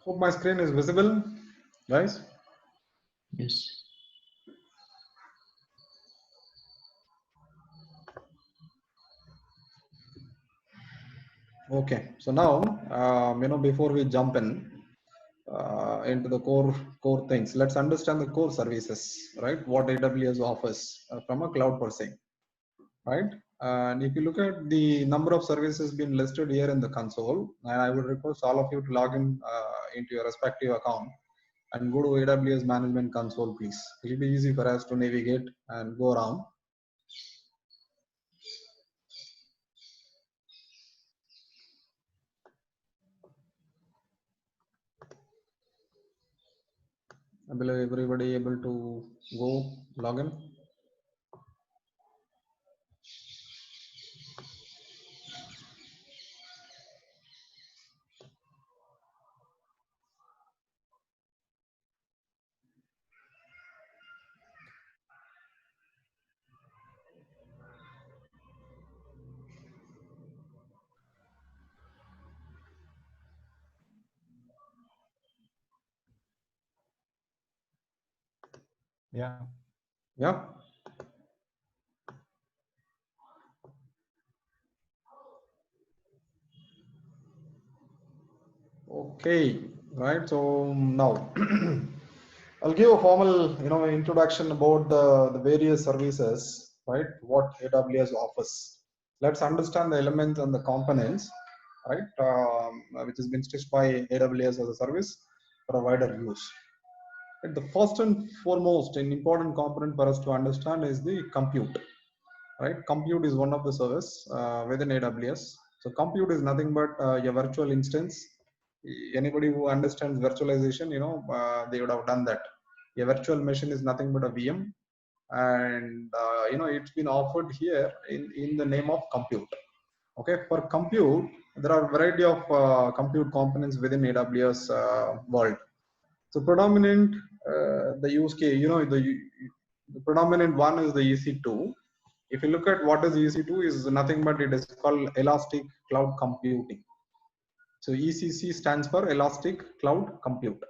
Hope my screen is visible, guys. Yes. Okay, so now before we jump in into the core things, let's understand the core services, right? What AWS offers from a cloud per se, right? And if you look at the number of services being listed here in the console, and I would request all of you to log in into your respective account and go to AWS Management Console, please. It will be easy for us to navigate and go around. I believe everybody able to go log in. Yeah. Yeah. Okay. Right. So now I'll give a formal, introduction about the various services, right? What AWS offers. Let's understand the elements and the components, right? Which has been stitched by AWS as a service for a wider use. Right? The first and foremost and important component for us to understand is the compute. Right? Compute is one of the service within AWS. So compute is nothing but a virtual instance. Anybody who understands virtualization, they would have done that. A virtual machine is nothing but a VM, and it's been offered here in the name of compute. Okay, for compute, there are a variety of compute components within AWS world. So predominant the use case, the predominant one is the EC2. If you look at what is EC2, is nothing but it is called Elastic Cloud Computing. So ECC stands for Elastic Cloud Compute.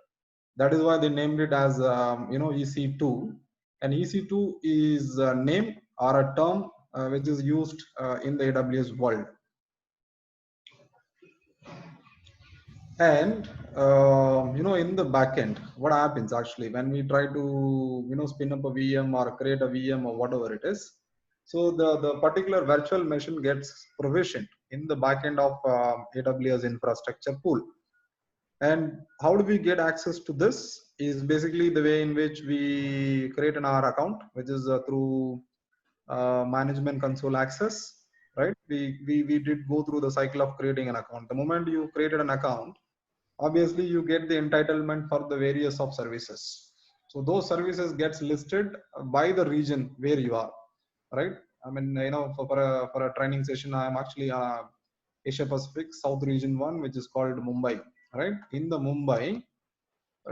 That is why they named it as EC2. And EC2 is a name or a term which is used in the AWS world. And in the backend, what happens actually when we try to spin up a VM or create a VM or whatever it is? So the particular virtual machine gets provisioned in the backend of AWS infrastructure pool. And how do we get access to this? Is basically the way in which we create an R account, which is through management console access, right? We did go through the cycle of creating an account. The moment you created an account, obviously you get the entitlement for the various of services. So those services gets listed by the region where you are, right? I mean, for a training session, I am actually Asia Pacific South Region 1, which is called Mumbai, right? In the Mumbai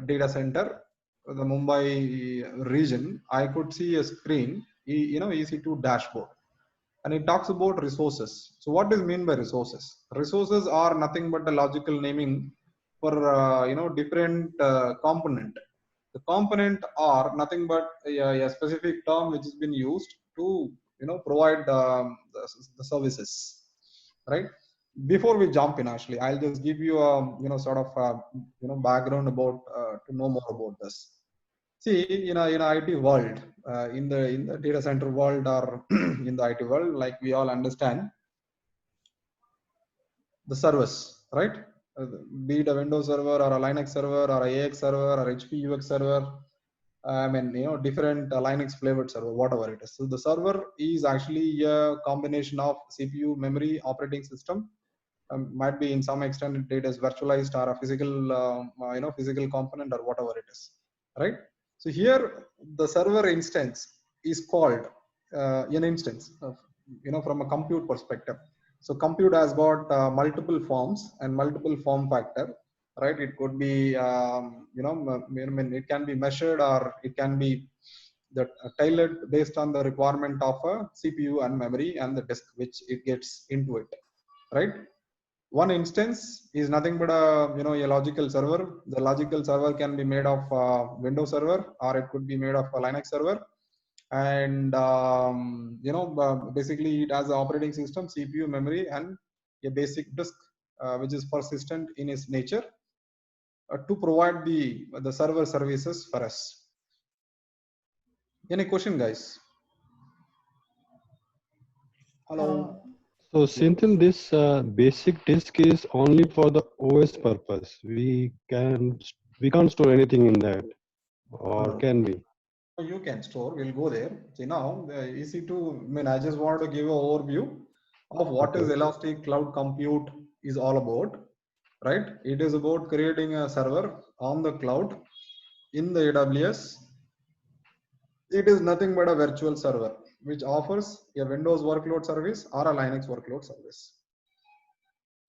data center, the Mumbai region, I could see a screen, EC2 dashboard, and it talks about resources. So what does mean by resources? Resources are nothing but a logical naming for different component. The component are nothing but a specific term which has been used to provide the services, right? Before we jump in, actually, I'll just give you a sort of background about to know more about this. See, in IT world, in the data center world or in the IT world, like we all understand, the servers, right? Be it a Windows server or a Linux server or a AX server or HP UX server, I mean, different Linux flavored server, whatever it is. So the server is actually a combination of CPU, memory, operating system. Might be in some extent it is virtualized or a physical, physical component or whatever it is, right? So here the server instance is called an instance of, from a compute perspective. So compute has got multiple forms and multiple form factor, right? It could be, it can be measured or it can be that tailored based on the requirement of a CPU and memory and the disk which it gets into it, right? one instance is nothing but a a logical server. The logical server can be made of Windows server, or it could be made of a Linux server. And basically it has an operating system, CPU, memory, and a basic disk, which is persistent in its nature, to provide the server services for us. Any question, guys? Hello. So Senthil, this basic disk is only for the OS purpose. We can't store anything in that, or can we? You can store. We'll go there. See, now the EC2. I mean, I just wanted to give an overview of what is Elastic Cloud Compute is all about. Right? It is about creating a server on the cloud in the AWS. It is nothing but a virtual server which offers a Windows workload service or a Linux workload service.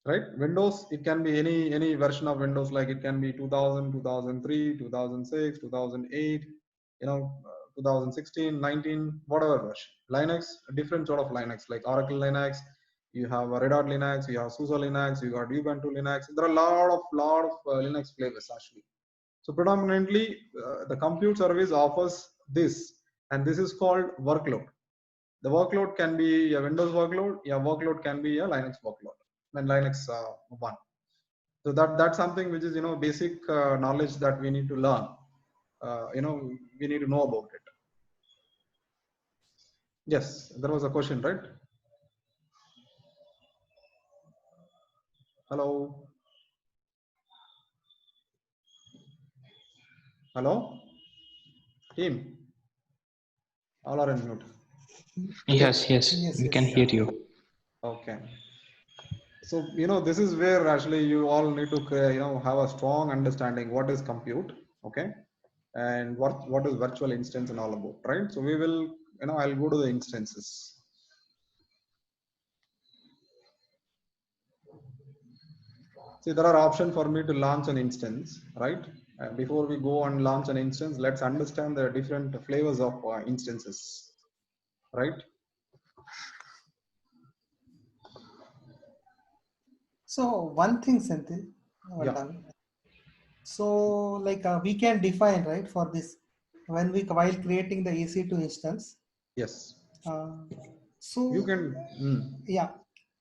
Right? Windows, it can be any version of Windows, like it can be 2000, 2003, 2006, 2008, 2016, 19, whatever version. Linux, a different sort of Linux, like Oracle Linux, you have Red Hat Linux, you have SUSE Linux, you got Ubuntu Linux. There are a lot of Linux flavors actually. So predominantly, the compute service offers this, and this is called workload. The workload can be a Windows workload, a workload can be a Linux workload, and Linux one. So that's something which is basic knowledge that we need to learn. We need to know about it. Yes, there was a question, right? Hello. Hello, team. All are in mute. Yes, we can hear you. Okay. So this is where actually you all need to have a strong understanding what is compute, okay, and what is virtual instance and all about, right? So we will I'll go to the instances. See, there are options for me to launch an instance, right? Before we go and launch an instance, let's understand the different flavors of instances, right? So one thing, Senthil, so like we can define, right, for this when we while creating the EC2 instance. Yes. So you can yeah,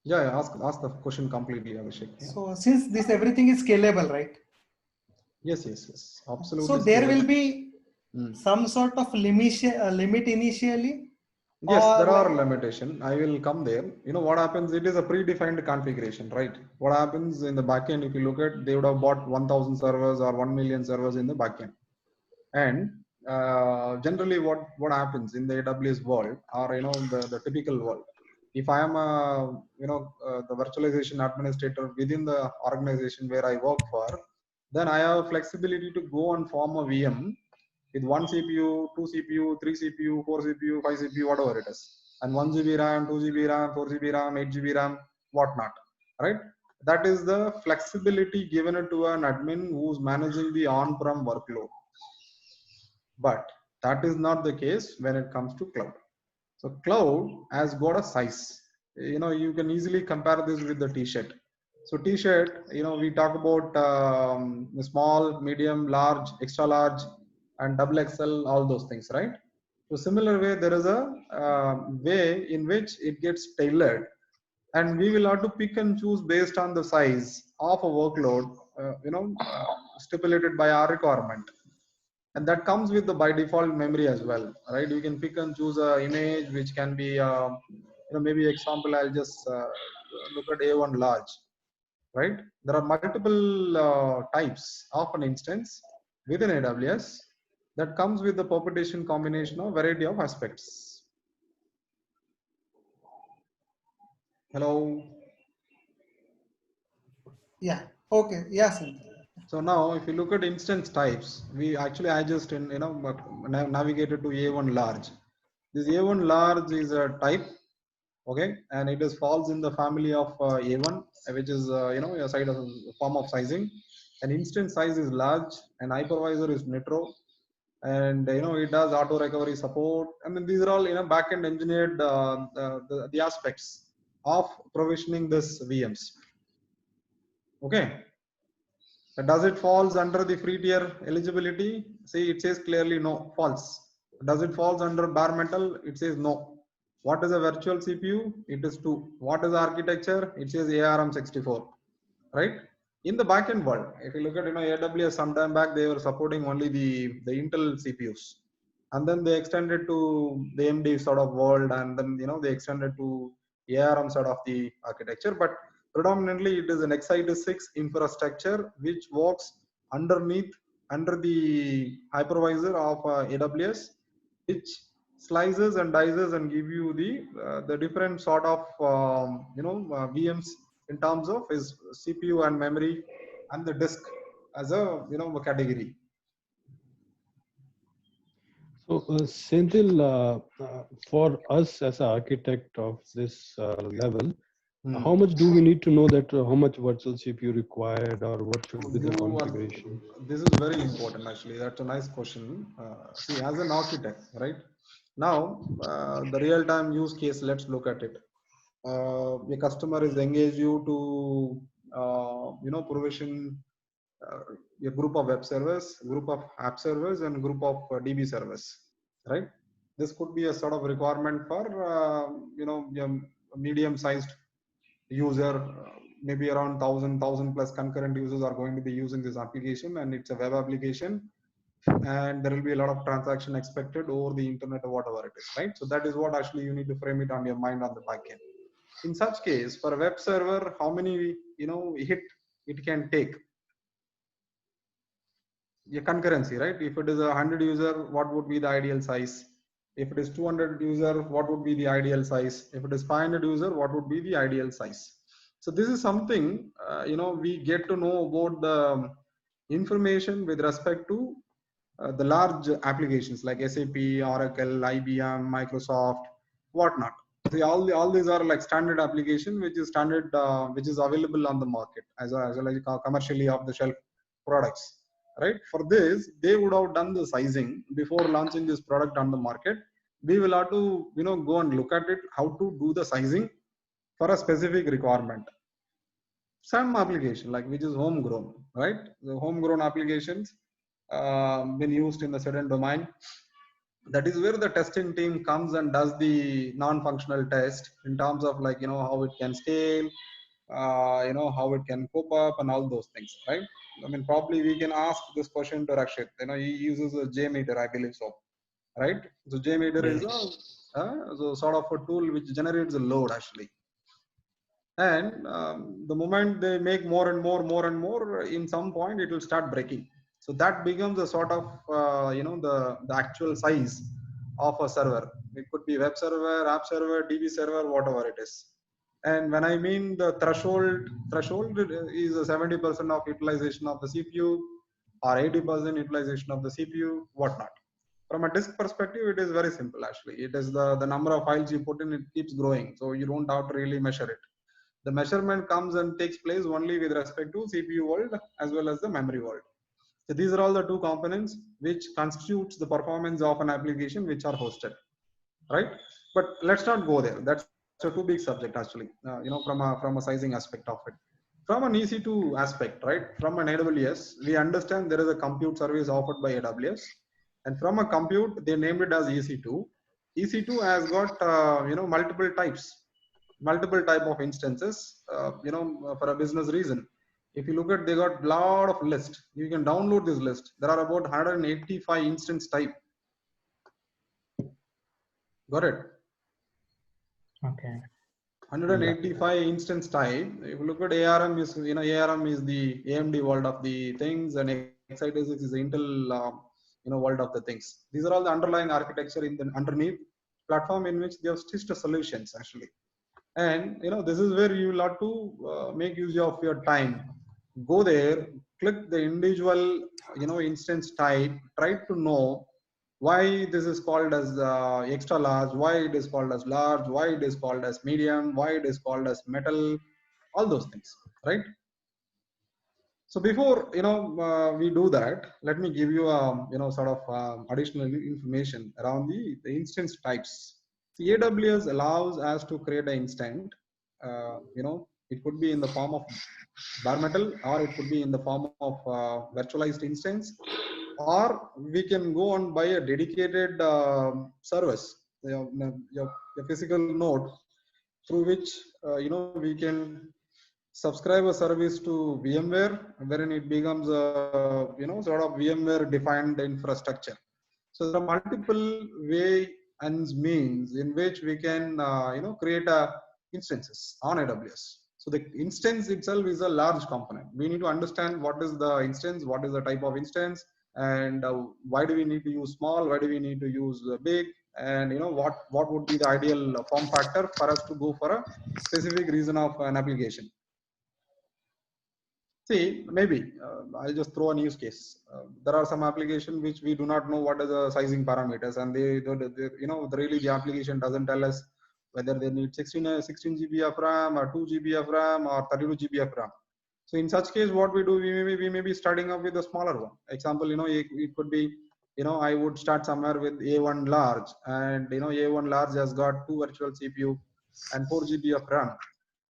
ask the question completely, Abhishek. Yeah. So since this everything is scalable, right? Yes, absolutely. So there will be some sort of limit initially. Yes, there are limitation. I will come there. What happens? It is a predefined configuration, right? What happens in the backend? If you look at, they would have bought 1,000 servers or 1 million servers in the backend, and generally, what happens in the AWS world, or the typical world, if I am the virtualization administrator within the organization where I work for, then I have flexibility to go and form a VM with 1 CPU, 2 CPU, 3 CPU, 4 CPU, 5 CPU, whatever it is, and 1 GB RAM, 2 GB RAM, 4 GB RAM, 8 GB RAM, whatnot, right? That is the flexibility given to an admin who's managing the on-prem workload. But that is not the case when it comes to cloud. So cloud has got a size. You can easily compare this with the t-shirt. So t-shirt, we talk about small, medium, large, extra large, and double XL, all those things, right? So similar way, there is a way in which it gets tailored, and we will have to pick and choose based on the size of a workload, stipulated by our requirement. And that comes with the by default memory as well, right? You can pick and choose a image which can be maybe example, I'll just look at A1 large, right? There are multiple types of an instance within AWS that comes with the permutation combination of variety of aspects. Hello. Yeah, okay, yes. So now if you look at instance types, I just navigated to A1 large. This A1 large is a type, okay, and it is falls in the family of A1, which is a form of sizing. An instance size is large, and hypervisor is Nitro, and it does auto recovery support. I mean, these are all backend engineered the aspects of provisioning this VMs. Okay. Does it falls under the free tier eligibility? See, it says clearly no, false. Does it falls under bare metal? It says no. What is a virtual CPU? It is 2. What is architecture? It says ARM 64. Right? In the backend world, if you look at AWS sometime back, they were supporting only the Intel CPUs, and then they extended to the AMD sort of world, and then they extended to ARM sort of the architecture. But predominantly, it is an x86 infrastructure which works underneath under the hypervisor of AWS, which slices and dices and give you the different sort of VMs in terms of his CPU and memory and the disk as a a category. So, Senthil, for us as an architect of this level, how much do we need to know that how much virtual CPU required, or what should be the configuration? This is very important, actually. That's a nice question. See, as an architect, right? Now, the real-time use case, let's look at it. A customer is engaged you to, provision a group of web servers, group of app servers, and group of DB servers, right? This could be a sort of requirement for, a medium-sized user, maybe around 1,000 plus concurrent users are going to be using this application, and it's a web application, and there will be a lot of transaction expected over the internet or whatever it is, right? So that is what actually you need to frame it on your mind on the backend. In such case, for a web server, how many hit it can take? A concurrency, right? If it is 100 user, what would be the ideal size? If it is 200 user, what would be the ideal size? If it is 500 user, what would be the ideal size? So this is something we get to know about the information with respect to the large applications like SAP, Oracle, IBM, Microsoft, whatnot. See, all these are like standard application, which is standard, which is available on the market as like commercially off the shelf products, right? For this, they would have done the sizing before launching this product on the market. We will have to go and look at it, how to do the sizing for a specific requirement. Some application like which is homegrown, right? The homegrown applications been used in the certain domain. That is where the testing team comes and does the non-functional test in terms of like how it can scale, how it can cope up and all those things, right? I mean, probably we can ask this question to Rakshit. He uses a JMeter, I believe so, right? So JMeter is so sort of a tool which generates a load actually, and the moment they make more and more, in some point it will start breaking. So that becomes a sort of the actual size of a server. It could be web server, app server, DB server, whatever it is. And when I mean the threshold is a 70% of utilization of the CPU or 80% utilization of the CPU, whatnot. From a disk perspective, it is very simple actually. It is the number of files you put in, it keeps growing, so you don't have to really measure it. The measurement comes and takes place only with respect to CPU world as well as the memory world. So these are all the two components which constitutes the performance of an application which are hosted, right? But let's not go there. That's a too big subject actually. From a sizing aspect of it. From an EC2 aspect, right? From an AWS, we understand there is a compute service offered by AWS, and from a compute they named it as EC2. EC2 has got multiple type of instances, for a business reason. If you look at, they got lot of list. You can download this list. There are about 185 instance type. Got it? Okay. 185 instance type. If you look at ARM, is ARM is the AMD world of the things, and x86 is the Intel world of the things. These are all the underlying architecture in the underneath platform in which they have stitched solutions actually. And this is where you will have to make use of your time. Go there, click the individual instance type, try to know why this is called as extra large, why it is called as large, why it is called as medium, why it is called as metal, all those things, right? So before we do that, let me give you sort of additional information around the instance types. The AWS allows us to create an instant, It could be in the form of bare metal, or it could be in the form of virtualized instance, or we can go and buy a dedicated service, your physical node, through which we can subscribe a service to VMware, wherein it becomes a sort of VMware defined infrastructure. So there are multiple way and means in which we can create a instances on AWS. So the instance itself is a large component. We need to understand what is the instance, what is the type of instance, and why do we need to use small, why do we need to use big, and what would be the ideal form factor for us to go for a specific reason of an application. See, maybe I'll just throw a use case. There are some applications which we do not know what are the sizing parameters, and really the application doesn't tell us whether they need 16 GB of RAM or 2 GB of RAM or 32 GB of RAM. So in such case, what we do, we may be starting up with a smaller one. Example, it could be, I would start somewhere with A1 large, and A1 large has got 2 virtual CPU and 4 GB of RAM,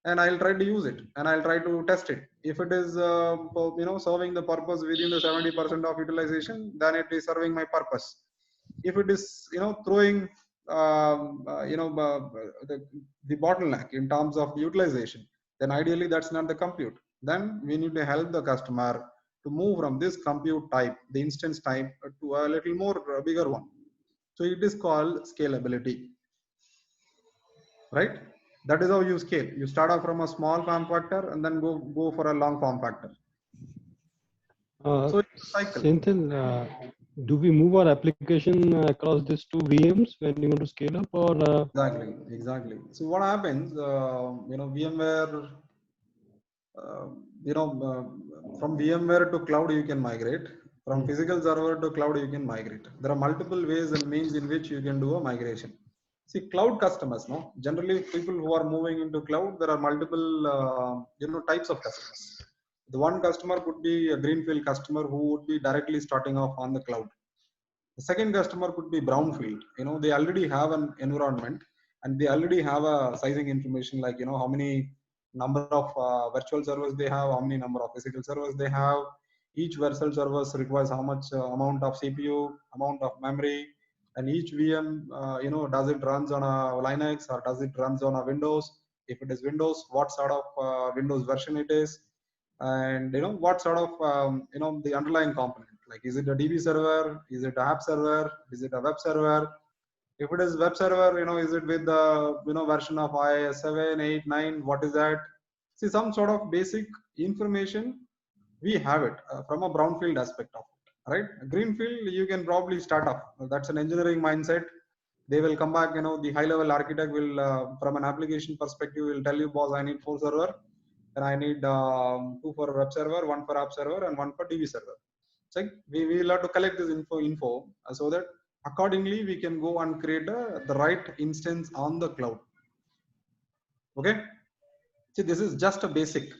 and I'll try to use it and I'll try to test it. If it is serving the purpose within the 70% of utilization, then it is serving my purpose. If it is throwing the bottleneck in terms of utilization, then ideally that's not the compute. Then we need to help the customer to move from this compute type, the instance type, to a little more bigger one. So it is called scalability, right? That is how you scale. You start off from a small form factor and then go for a long form factor. So it's a cycle. Senthil, do we move our application across these two VMs when you want to scale up, or? Exactly. So what happens, VMware, from VMware to cloud you can migrate. From physical server to cloud you can migrate. There are multiple ways and means in which you can do a migration. See, cloud customers, generally people who are moving into cloud, there are multiple types of customers. The one customer could be a greenfield customer who would be directly starting off on the cloud. The second customer could be brownfield. They already have an environment and they already have a sizing information, like how many number of virtual servers they have, how many number of physical servers they have. Each virtual service requires how much amount of CPU, amount of memory, and each VM, does it runs on a Linux or does it runs on a Windows? If it is Windows, what sort of Windows version it is, and what sort of the underlying component. Like, is it a DB server? Is it an app server? Is it a web server? If it is web server, is it with the version of IIS 7, 8, 9? What is that? See, some sort of basic information we have it from a brownfield aspect of it, right? Greenfield, you can probably start off. That's an engineering mindset. They will come back. The high-level architect will, from an application perspective, will tell you, boss, I need 4 server, and I need 2 for web server, 1 for app server, and 1 for DB server. So we will have to collect this info so that accordingly we can go and create the right instance on the cloud. Okay. See, this is just a basic,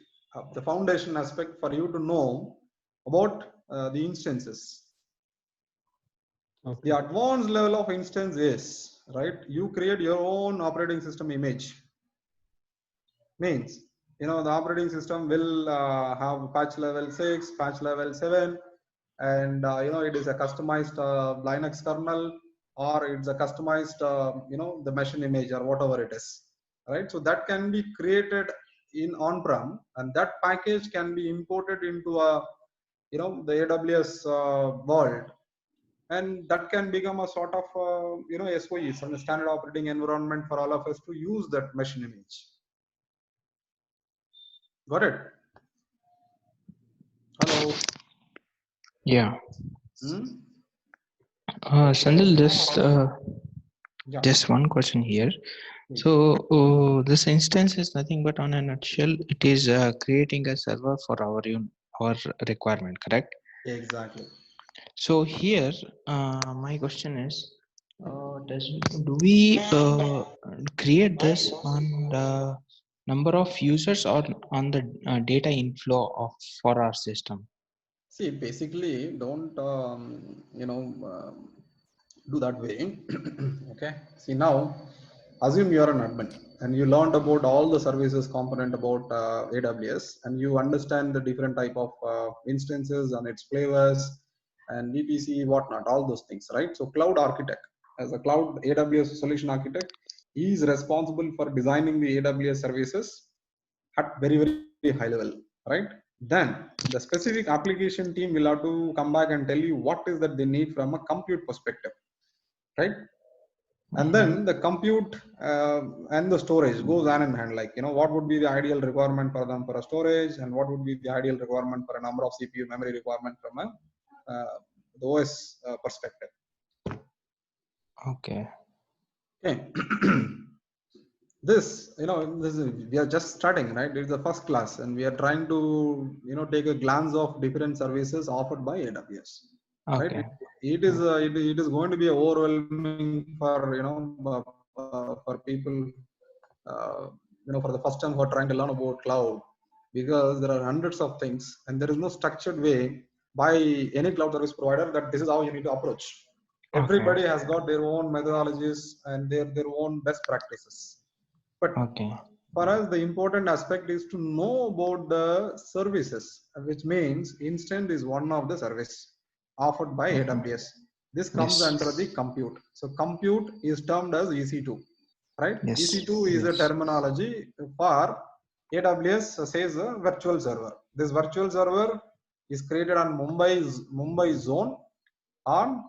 the foundation aspect for you to know about the instances. Okay. The advanced level of instance is, right, you create your own operating system image. Means, the operating system will have patch level 6, patch level 7, and it is a customized Linux kernel, or it's a customized the machine image or whatever it is, right? So that can be created in on-prem, and that package can be imported into a the AWS world, and that can become a sort of SOE, some standard operating environment for all of us to use that machine image. Got it? Hello. Yeah. Sandil, just one question here. So this instance is nothing but, on a nutshell, it is creating a server for our requirement, correct? Exactly. So here, my question is, do we create this on the number of users or on the data inflow for our system? See, basically, don't do that way. Okay. See, now assume you are an admin and you learned about all the services component about AWS, and you understand the different type of instances and its flavors and VPC, whatnot, all those things, right? So cloud architect, as a cloud AWS solution architect, he is responsible for designing the AWS services at very, very high level, right? Then the specific application team will have to come back and tell you what is that they need from a compute perspective, right? And then the compute and the storage goes hand in hand. Like, what would be the ideal requirement for them for a storage, and what would be the ideal requirement for a number of CPU memory requirement from a the OS perspective. Okay. Okay. This is, we are just starting, right? It's the first class, and we are trying to take a glance of different services offered by AWS, right? Okay. It is going to be overwhelming for for people for the first time who are trying to learn about cloud, because there are hundreds of things and there is no structured way by any cloud service provider that this is how you need to approach. Everybody has got their own methodologies and their own best practices. But Okay. for us, the important aspect is to know about the services, which means instant is one of the service offered by AWS. This comes Yes. under the compute. So compute is termed as EC2, right? Yes. EC2 is a terminology for AWS says a virtual server. This virtual server is created on Mumbai zone on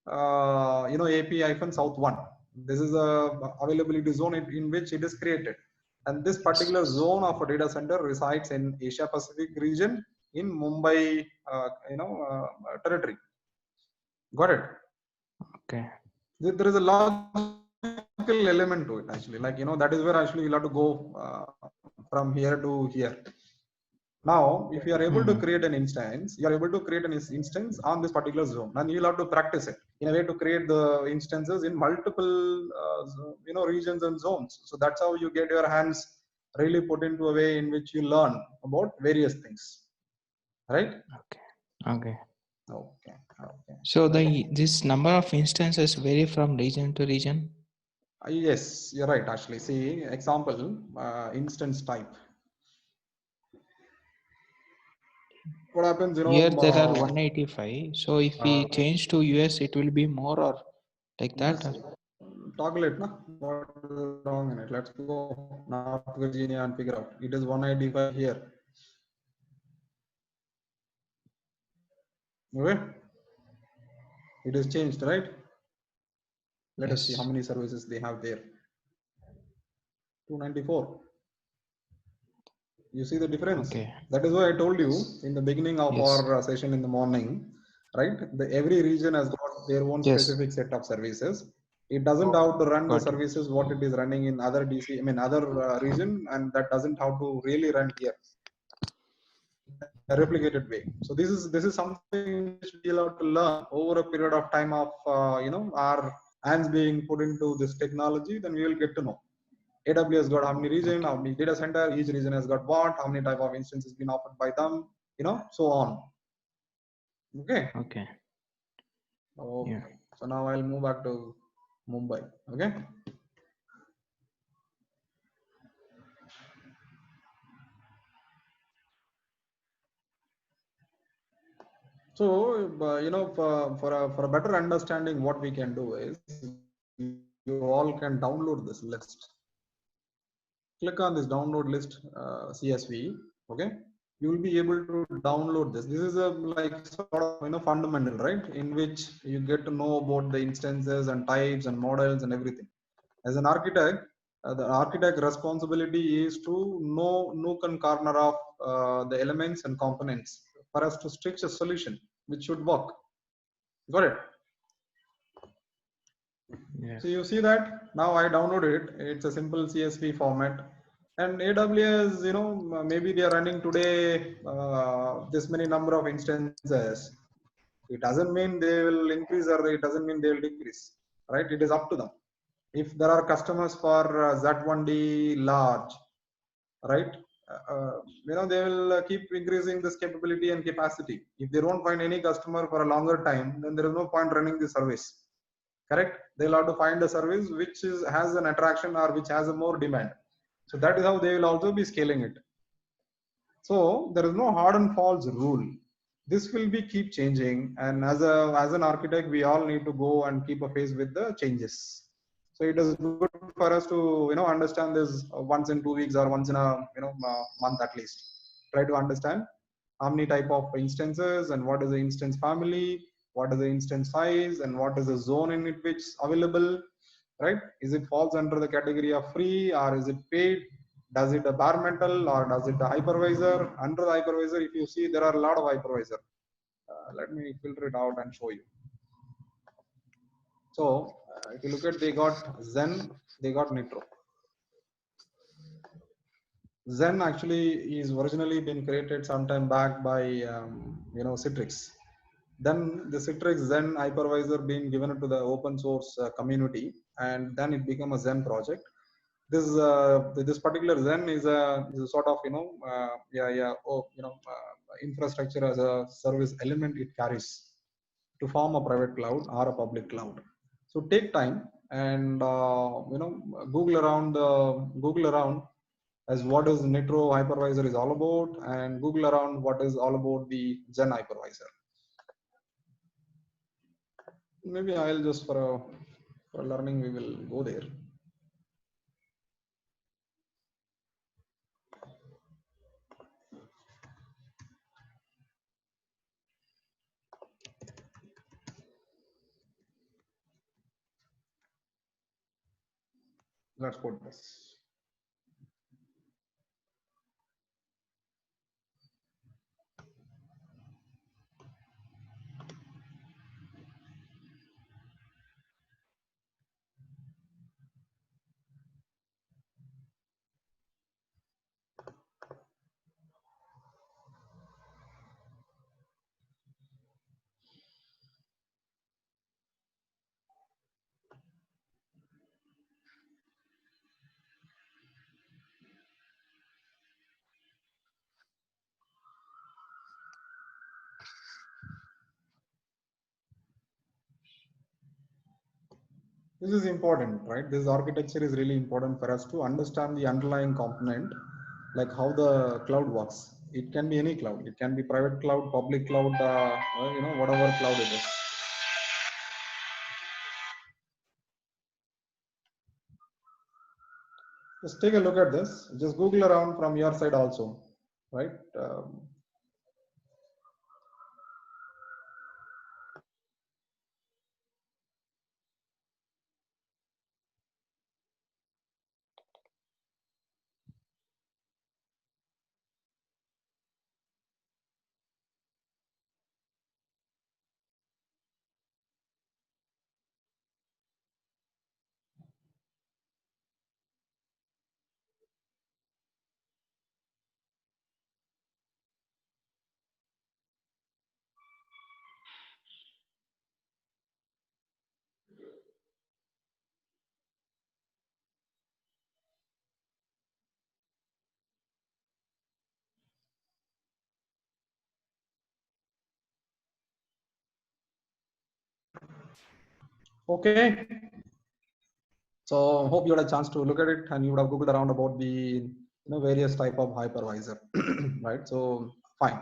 AP-South 1. This is a availability zone in which it is created, and this particular zone of a data center resides in Asia Pacific region in Mumbai territory. Got it? Okay. There is a logical element to it, actually. Like, that is where actually you'll have to go from here to here. Now, if you are able to create an instance, you are able to create an instance on this particular zone, and you'll have to practice it in a way to create the instances in multiple, regions and zones. So that's how you get your hands really put into a way in which you learn about various things, right? Okay. Okay. So this number of instances vary from region to region? Yes, you're right. Actually, see, example, instance type. What happens, Here there are 185. So if we change to US, it will be more or like that? Just toggle it, no? What is wrong in it? Let's go North Virginia and figure out. It is 185 here. Okay. It is changed, right? Let us see how many services they have there. 294. You see the difference? Okay. That is why I told you in the beginning of our session in the morning, right? Every region has got their own specific set of services. It doesn't have to run the services what it is running in other other region, and that doesn't have to really run here. A replicated way. So this is something which we'll have to learn over a period of time of our hands being put into this technology. Then we will get to know. AWS got how many region, how many data center, each region has got what, how many type of instances been offered by them, so on. Okay. Okay. Okay. So now I'll move back to Mumbai. Okay. So for a better understanding, what we can do is you all can download this list. Click on this download list CSV. Okay, you will be able to download this. This is a like sort of fundamental, right, in which you get to know about the instances and types and models and everything. As an architect, the architect responsibility is to know nook and corner of the elements and components for us to stitch a solution which should work. Got it? Yeah. So you see that now I downloaded it. It's a simple CSV format, and AWS, maybe they are running today this many number of instances. It doesn't mean they will increase, or it doesn't mean they will decrease, right? It is up to them. If there are customers for Z1D large, right? They will keep increasing this capability and capacity. If they don't find any customer for a longer time, then there is no point running the service. correct? They'll have to find a service which has an attraction or which has a more demand. So that is how they will also be scaling it. So there is no hard and false rule. This will be keep changing, and as an architect, we all need to go and keep a face with the changes. So it is good for us to understand this once in 2 weeks or once in a month at least. Try to understand how many type of instances and what is the instance family, what is the instance size, and what is the zone in it which is available, right? Is it falls under the category of free or is it paid? Does it a bare metal or does it a hypervisor? Under the hypervisor, if you see, there are a lot of hypervisor. Let me filter it out and show you. So if you look at, they got Zen, they got Nitro. Zen actually is originally been created sometime back by Citrix. Then the Citrix Zen hypervisor being given to the open source community, and then it became a Zen project. This particular Zen is a sort of infrastructure as a service element it carries to form a private cloud or a public cloud. So take time and Google around as what is Nitro hypervisor is all about, and Google around what is all about the Zen hypervisor. Maybe I'll just for learning we will go there. Let's put this. This is important, right? This architecture is really important for us to understand the underlying component, like how the cloud works. It can be any cloud. It can be private cloud, public cloud, whatever cloud it is. Just take a look at this. Just Google around from your side also, right? Okay. So hope you had a chance to look at it and you would have Googled around about the various type of hypervisor, right? So fine.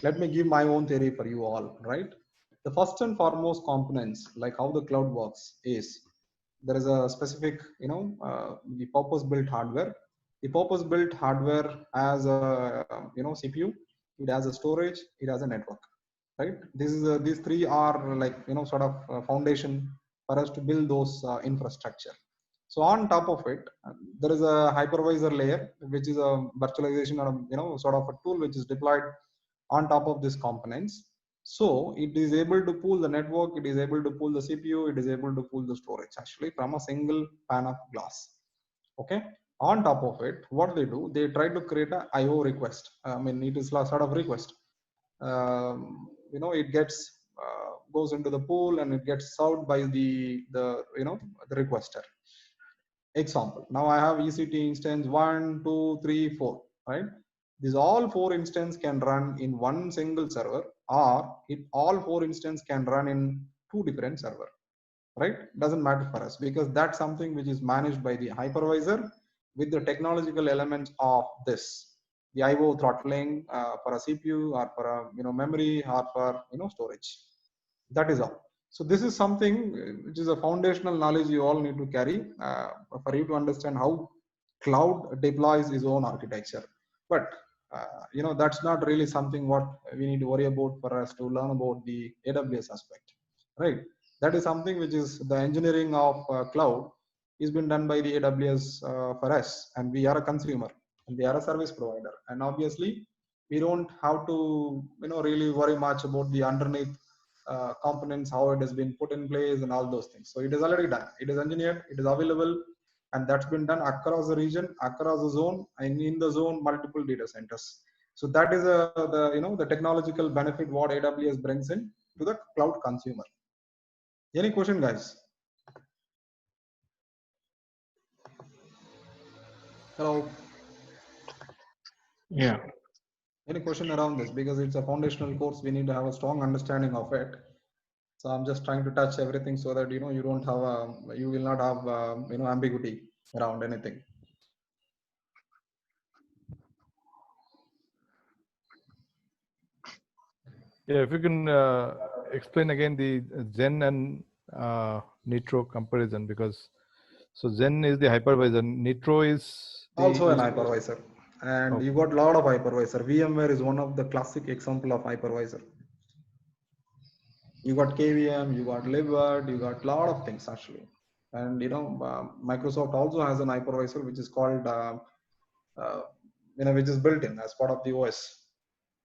Let me give my own theory for you all, right? The first and foremost components, like how the cloud works, is there is a specific, the purpose-built hardware. The purpose-built hardware has a, CPU, it has a storage, it has a network, right? These three are like, sort of foundation for us to build those infrastructure. So on top of it, there is a hypervisor layer, which is a virtualization or sort of a tool which is deployed on top of these components. So it is able to pull the network, it is able to pull the CPU, it is able to pull the storage actually from a single pane of glass. Okay. On top of it, what they do, they try to create a IO request. I mean, it is a sort of request. It gets goes into the pool and it gets served by the requester. Example, now I have EC2 instance 1, 2, 3, 4, right? These all 4 instances can run in one single server, or all 4 instances can run in 2 different servers. right? Doesn't matter for us because that's something which is managed by the hypervisor with the technological elements of this, the IO throttling for a CPU or for a memory or for storage. That is all. So this is something which is a foundational knowledge you all need to carry for you to understand how cloud deploys its own architecture. But that's not really something what we need to worry about for us to learn about the AWS aspect, right? That is something which is the engineering of cloud is been done by the AWS for us, and we are a consumer and they are a service provider, and obviously we don't have to really worry much about the underneath components, how it has been put in place and all those things. So it is already done, it is engineered, it is available, and that's been done across the region, across the zone, and in the zone multiple data centers. So that is the technological benefit what AWS brings in to the cloud consumer. Any question, guys? Hello. Yeah. Any question around this? Because it's a foundational course, we need to have a strong understanding of it. So I'm just trying to touch everything so that you don't have you will not have ambiguity around anything. Yeah, if you can explain again the Zen and Nitro comparison, because so Zen is the hypervisor, Nitro is Also an hypervisor, and okay. you got a lot of hypervisor. VMware is one of the classic example of hypervisor. You got KVM, you got libvirt, you got a lot of things actually. And Microsoft also has an hypervisor which is called which is built in as part of the OS.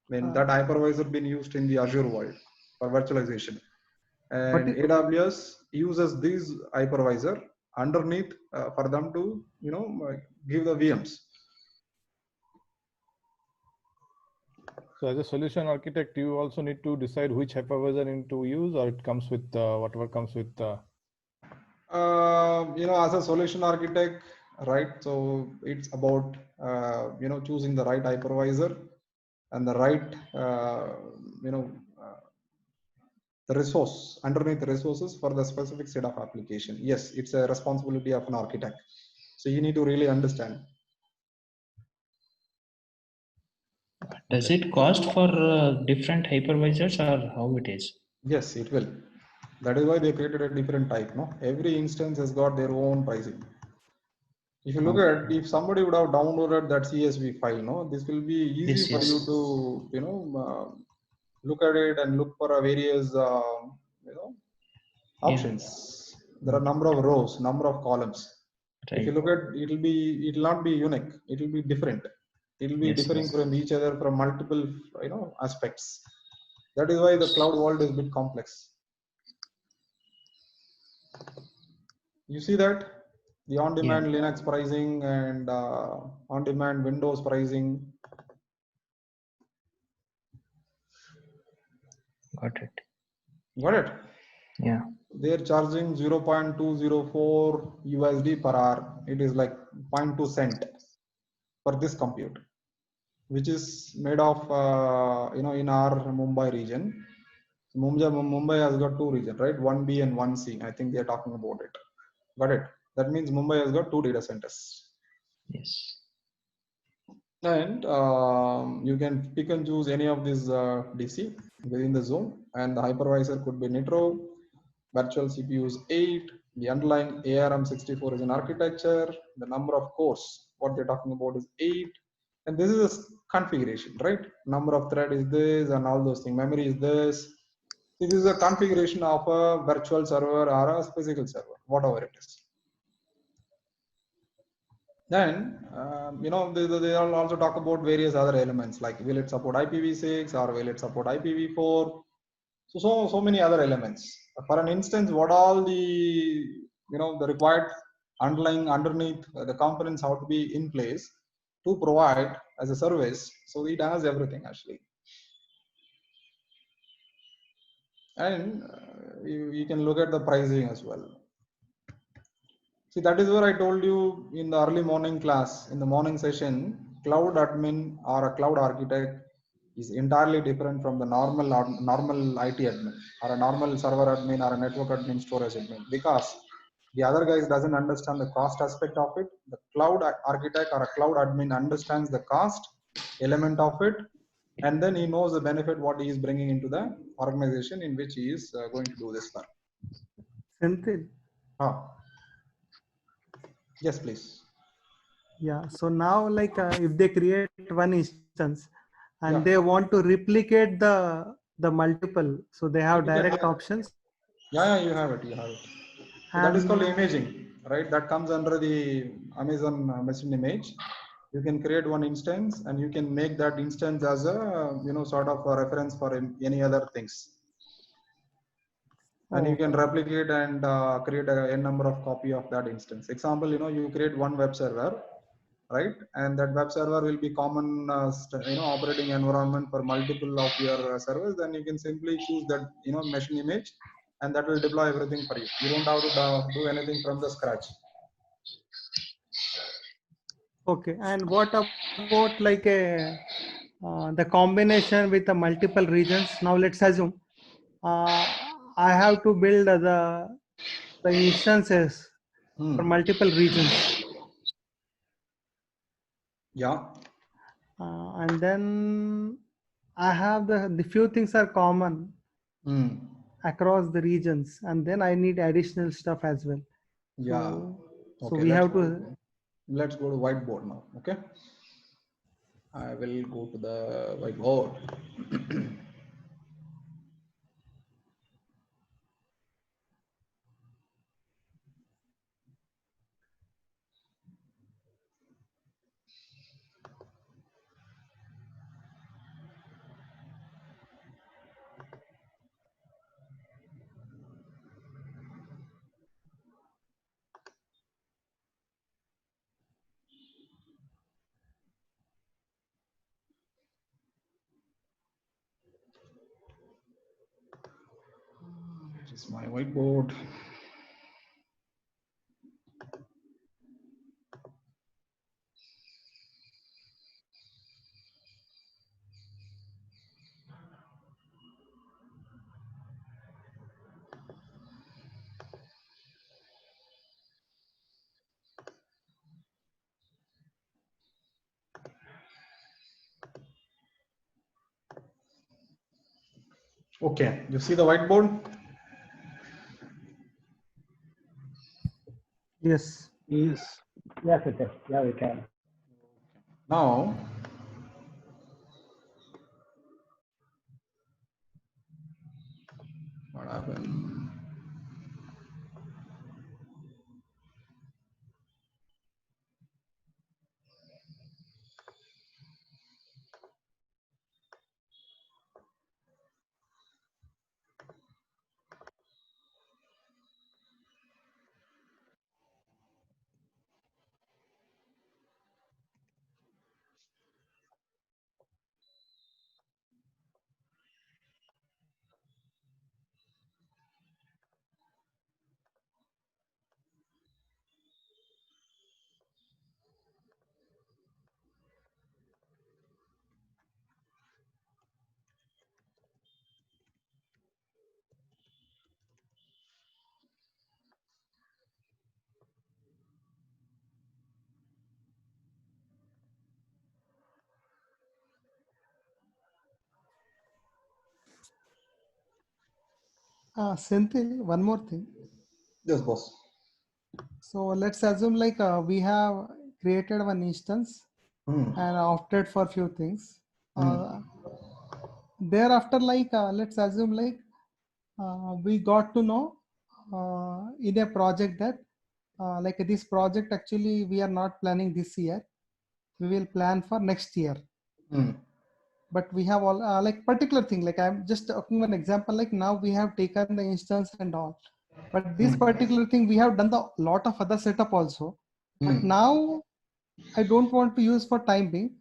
That hypervisor been used in the Azure world for virtualization, and AWS uses this hypervisor underneath for them to give the VMs. So as a solution architect, you also need to decide which hypervisor you need to use, or it comes with whatever comes with. As a solution architect, right? So it's about choosing the right hypervisor and the right the resource underneath the resources for the specific set of application. Yes, it's a responsibility of an architect. So you need to really understand. Does it cost for different hypervisors or how it is? Yes, it will. That is why they created a different type. No, every instance has got their own pricing. If you look at, if somebody would have downloaded that CSV file, no, this will be easy for you to look at it and look for a various options. There are number of rows, number of columns. If you look at, it will not be unique. It will be different. It will be differing from each other from multiple aspects. That is why the cloud world is a bit complex. You see that the on-demand Linux pricing and on-demand Windows pricing. Got it. Got it? Yeah. They're charging 0.204 USD per hour. It is like 0.2 cent for this compute, which is made of in our Mumbai region. Mumbai has got two regions, right? 1B and 1C. I think they're talking about it. Got it? That means Mumbai has got two data centers. Yes. And you can pick and choose any of these DC within the zone, and the hypervisor could be Nitro, virtual CPU is 8, the underlying ARM64 is an architecture, the number of cores, what they're talking about is 8, and this is a configuration, right? Number of thread is this, and all those things, memory is this. This is a configuration of a virtual server or a physical server, whatever it is. Then, they also talk about various other elements like will it support IPv6 or will it support IPv4? So many other elements. For an instance, what all the the required underlying underneath the components have to be in place to provide as a service. So it has everything actually. And you can look at the pricing as well. See, that is where I told you in the early morning class, in the morning session, cloud admin or a cloud architect is entirely different from the normal IT admin or a normal server admin or a network admin storage admin, because the other guys doesn't understand the cost aspect of it. The cloud architect or a cloud admin understands the cost element of it, and then he knows the benefit what he is bringing into the organization in which he is going to do this work. Senthil. Yes, please. Yeah. So now, like, if they create one instance and Yeah. they want to replicate the multiple, so they have direct options. Yeah, you have it. You have it. So that is called imaging, right? That comes under the Amazon Machine Image. You can create one instance and you can make that instance as a sort of a reference for any other things. And you can replicate and create n number of copy of that instance. Example, you create one web server, right? And that web server will be common, operating environment for multiple of your servers. Then you can simply choose that, machine image, and that will deploy everything for you. You don't have to do anything from the scratch. Okay. And what about like the combination with the multiple regions? Now let's assume I have to build the instances for multiple regions. Yeah. And then I have the few things are common across the regions, and then I need additional stuff as well. Yeah. So Okay, we have to. Let's go to whiteboard now. Okay. I will go to the whiteboard. This is my whiteboard. Okay, you see the whiteboard? Yes. Yes. Yes, it is. Yeah, we can. Now, what happened? Senthil, one more thing. Yes, boss. So let's assume like we have created one instance and opted for few things. Thereafter, like let's assume like we got to know in a project that like this project actually we are not planning this year. We will plan for next year. But we have all like particular thing, like I'm just talking one example, like now we have taken the instance and all, but this particular thing we have done the lot of other setup also, but now I don't want to use for time being.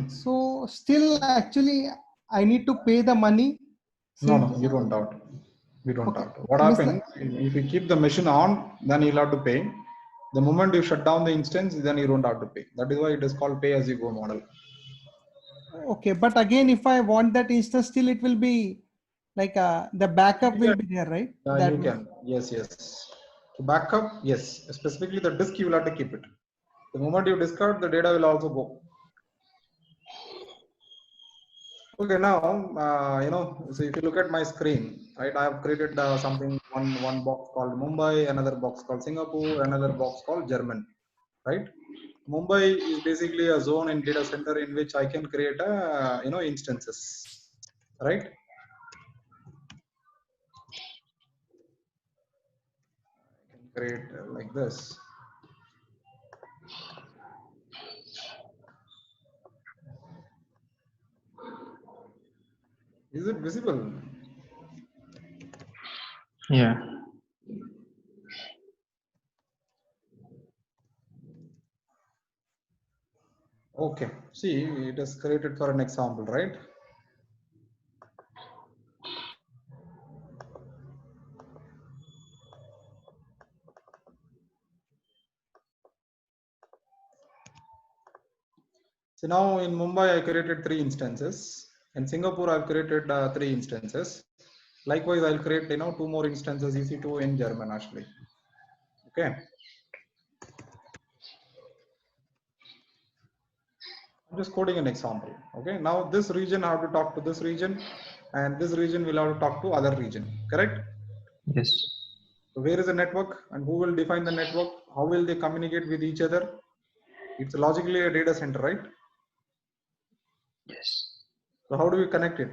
So still actually I need to pay the money. No, you don't doubt. You don't doubt. What happens if you keep the machine on, then you'll have to pay. The moment you shut down the instance, then you don't have to pay. That is why it is called pay as you go model. Okay, but again, if I want that instance, still it will be like the backup will be there, right? That You means- can. Yes, yes. To backup, yes. Specifically the disk, you will have to keep it. The moment you discard, the data will also go. Okay, now, so if you look at my screen, right, I have created something, one box called Mumbai, another box called Singapore, another box called German, right? Mumbai is basically a zone in data center in which I can create instances, right? I can create like this. Is it visible? Yeah. Okay, see, it is created for an example, right? So now in Mumbai, I created 3 instances. In Singapore, I've created 3 instances. Likewise, I'll create 2 more instances EC2 in German actually. Okay. I'm just quoting an example. Okay. Now this region I have to talk to this region, and this region will have to talk to other region. Correct? Yes. So where is the network and who will define the network? How will they communicate with each other? It's logically a data center, right? Yes. So how do we connect it?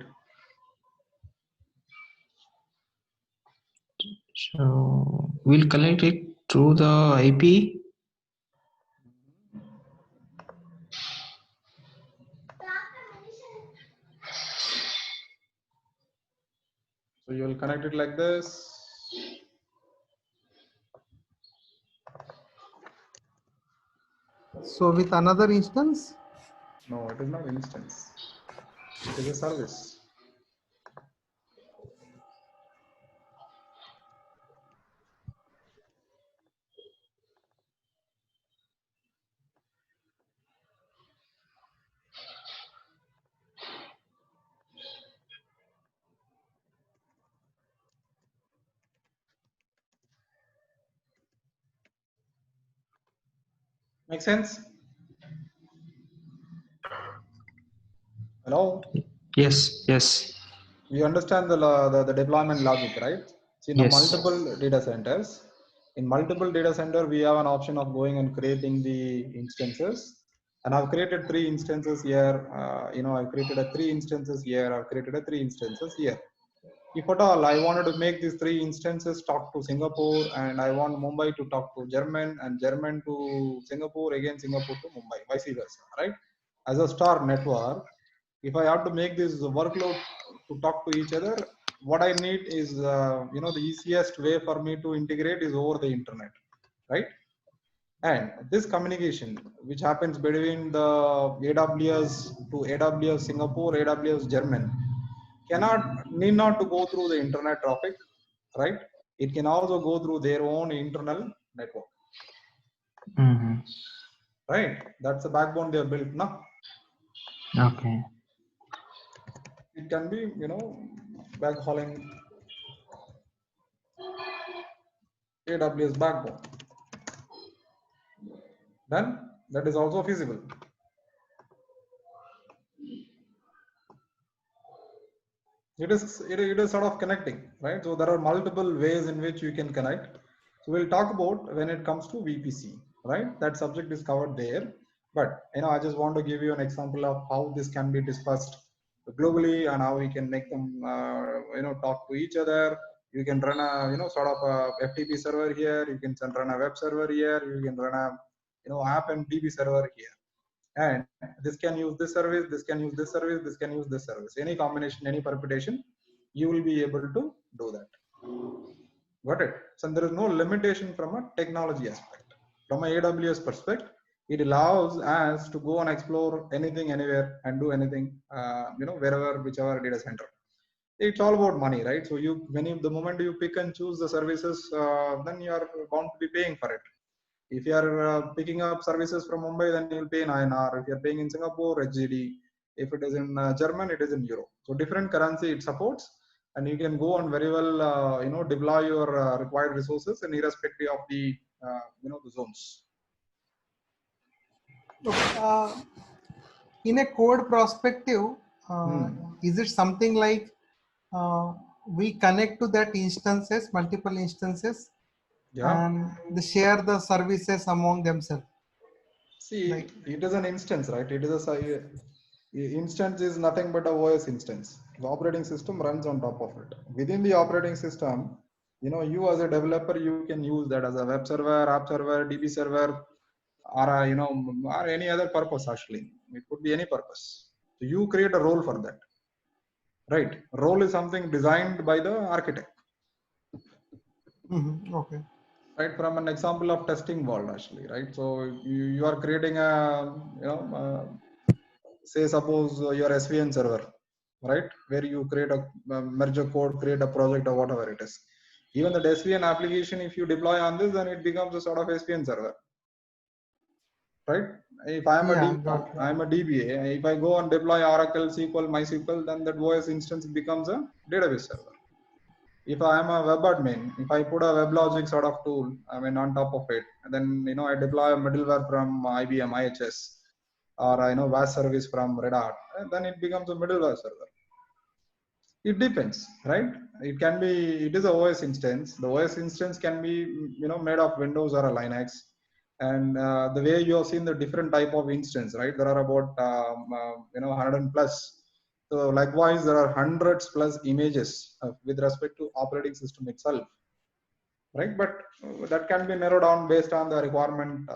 So we'll connect it through the IP. So you will connect it like this. So with another instance, No, it is not instance. It is a service. Make sense? Hello? Yes. Yes. You understand the deployment logic, right? See, in Yes. multiple data centers, in multiple data center, we have an option of going and creating the instances. And I've created 3 instances here. I've created a 3 instances here. I've created a 3 instances here. If at all I wanted to make these 3 instances talk to Singapore, and I want Mumbai to talk to German, and German to Singapore, again Singapore to Mumbai, vice versa, right? As a star network, if I have to make this workload to talk to each other, what I need is, the easiest way for me to integrate is over the internet, right? And this communication, which happens between the AWS to AWS Singapore, AWS German, need not to go through the internet traffic, right? It can also go through their own internal network, Mm-hmm. right? That's the backbone they have built now. Okay. It can be, backhauling AWS backbone. Then that is also feasible. It is sort of connecting, right? So there are multiple ways in which you can connect. So we'll talk about when it comes to VPC, right? That subject is covered there. But I just want to give you an example of how this can be discussed globally and how we can make them talk to each other. You can run a sort of a FTP server here. You can run a web server here. You can run a app and DB server here. And this can use this service, this can use this service, this can use this service. Any combination, any permutation, you will be able to do that. Got it? So there is no limitation from a technology aspect. From a AWS perspective, it allows us to go and explore anything, anywhere, and do anything, wherever, whichever data center. It's all about money, right? So the moment you pick and choose the services, then you are bound to be paying for it. If you are picking up services from Mumbai, then you'll pay in INR. If you're paying in Singapore, HGD. If it is in German, it is in euro. So different currency it supports, and you can go on very well, deploy your required resources, and irrespective of the the zones. Okay. In a code perspective, is it something like we connect to that instances, multiple instances, Yeah. and they share the services among themselves? See, Like, it is an instance, right? It is instance is nothing but a OS instance. The operating system runs on top of it. Within the operating system, you as a developer, you can use that as a web server, app server, DB server, or or any other purpose. Actually, it could be any purpose. So you create a role for that, right? Role is something designed by the architect. okay. Right, from an example of testing world, actually, right? So you are creating a say suppose your SVN server, right, where you create a merge a code, create a project or whatever it is. Even the SVN application, if you deploy on this, then it becomes a sort of SVN server, right? If I am a Yeah, DB, got it. I am a DBA. If I go and deploy Oracle, SQL, MySQL, then that OS instance becomes a database server. If I am a web admin, if I put a WebLogic sort of tool, on top of it, and then I deploy a middleware from IBM IHS, or VAS service from Red Hat, and then it becomes a middleware server. It depends, right? It is a OS instance. The OS instance can be made of Windows or a Linux, and the way you have seen the different type of instance, right? There are about 100 plus. So likewise, there are hundreds plus images with respect to operating system itself, right? But that can be narrowed down based on the requirement,